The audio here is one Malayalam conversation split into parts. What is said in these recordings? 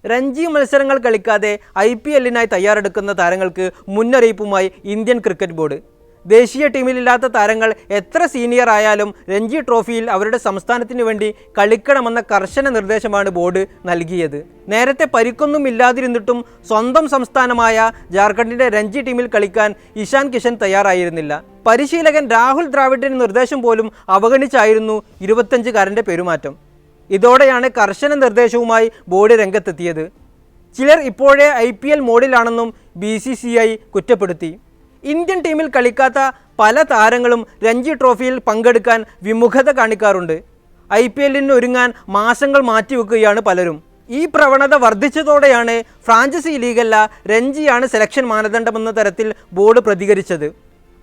രഞ്ജി മത്സരങ്ങൾ കളിക്കാതെ IPLനായി തയ്യാറെടുക്കുന്ന താരങ്ങൾക്ക് മുന്നറിയിപ്പുമായി ഇന്ത്യൻ ക്രിക്കറ്റ് ബോർഡ്. ദേശീയ ടീമിലില്ലാത്ത താരങ്ങൾ എത്ര സീനിയർ ആയാലും രഞ്ജി ട്രോഫിയിൽ അവരുടെ സംസ്ഥാനത്തിന് വേണ്ടി കളിക്കണമെന്ന കർശന നിർദ്ദേശമാണ് ബോർഡ് നൽകിയത്. നേരത്തെ പരിക്കൊന്നും ഇല്ലാതിരുന്നിട്ടും സ്വന്തം സംസ്ഥാനമായ ജാർഖണ്ഡിന്റെ രഞ്ജി ടീമിൽ കളിക്കാൻ ഇഷാൻ കിഷൻ തയ്യാറായിരുന്നില്ല. പരിശീലകൻ രാഹുൽ ദ്രാവിഡിന്റെ നിർദ്ദേശം പോലും അവഗണിച്ചായിരുന്നു 25-കാരൻ്റെ പെരുമാറ്റം. ഇതോടെയാണ് കർശന നിർദ്ദേശവുമായി ബോർഡ് രംഗത്തെത്തിയത്. ചിലർ ഇപ്പോഴേ IPL മോഡിലാണെന്നും BCCI കുറ്റപ്പെടുത്തി. ഇന്ത്യൻ ടീമിൽ കളിക്കാത്ത പല താരങ്ങളും രഞ്ജി ട്രോഫിയിൽ പങ്കെടുക്കാൻ വിമുഖത കാണിക്കാറുണ്ട്. IPLന് ഒരുങ്ങാൻ മാസങ്ങൾ മാറ്റിവെക്കുകയാണ് പലരും. ഈ പ്രവണത വർദ്ധിച്ചതോടെയാണ് ഫ്രാഞ്ചൈസി ലീഗല്ല രഞ്ജിയാണ് സെലക്ഷൻ മാനദണ്ഡമെന്ന തരത്തിൽ ബോർഡ് പ്രതികരിച്ചത്.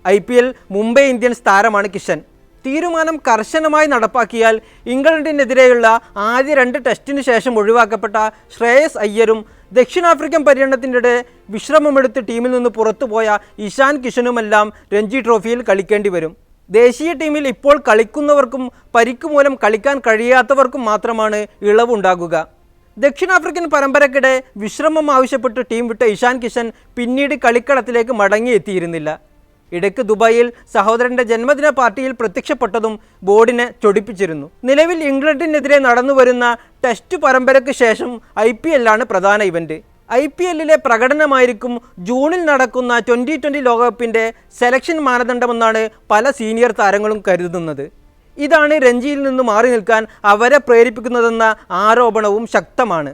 IPL മുംബൈ ഇന്ത്യൻസ് താരമാണ് കിഷൻ. തീരുമാനം കർശനമായി നടപ്പാക്കിയാൽ ഇംഗ്ലണ്ടിനെതിരെയുള്ള ആദ്യ 2 ടെസ്റ്റിനു ശേഷം ഒഴിവാക്കപ്പെട്ട ശ്രേയസ് അയ്യരും ദക്ഷിണാഫ്രിക്കൻ പര്യടനത്തിനിടെ വിശ്രമമെടുത്ത് ടീമിൽ നിന്ന് പുറത്തുപോയ ഇഷാൻ കിഷനുമെല്ലാം രഞ്ജി ട്രോഫിയിൽ കളിക്കേണ്ടി വരും. ദേശീയ ടീമിൽ ഇപ്പോൾ കളിക്കുന്നവർക്കും പരിക്ക് മൂലം കളിക്കാൻ കഴിയാത്തവർക്കും മാത്രമാണ് ഇളവുണ്ടാകുക. ദക്ഷിണാഫ്രിക്കൻ പരമ്പരയ്ക്കിടെ വിശ്രമം ആവശ്യപ്പെട്ട് ടീം വിട്ട ഇഷാൻ കിഷൻ പിന്നീട് കളിക്കളത്തിലേക്ക് മടങ്ങിയെത്തിയിരുന്നില്ല. ഇടയ്ക്ക് ദുബായിൽ സഹോദരൻ്റെ ജന്മദിന പാർട്ടിയിൽ പ്രത്യക്ഷപ്പെട്ടതും ബോർഡിനെ ചൊടിപ്പിച്ചിരുന്നു. നിലവിൽ ഇംഗ്ലണ്ടിനെതിരെ നടന്നുവരുന്ന ടെസ്റ്റ് പരമ്പരയ്ക്ക് ശേഷം IPLാണ് പ്രധാന ഇവന്റ്. IPLലെ പ്രകടനമായിരിക്കും ജൂണിൽ നടക്കുന്ന 2020 ലോകകപ്പിൻ്റെ സെലക്ഷൻ മാനദണ്ഡമെന്നാണ് പല സീനിയർ താരങ്ങളും കരുതുന്നത്. ഇതാണ് രഞ്ജിയിൽ നിന്ന് മാറി നിൽക്കാൻ അവരെ പ്രേരിപ്പിക്കുന്നതെന്ന ആരോപണവും ശക്തമാണ്.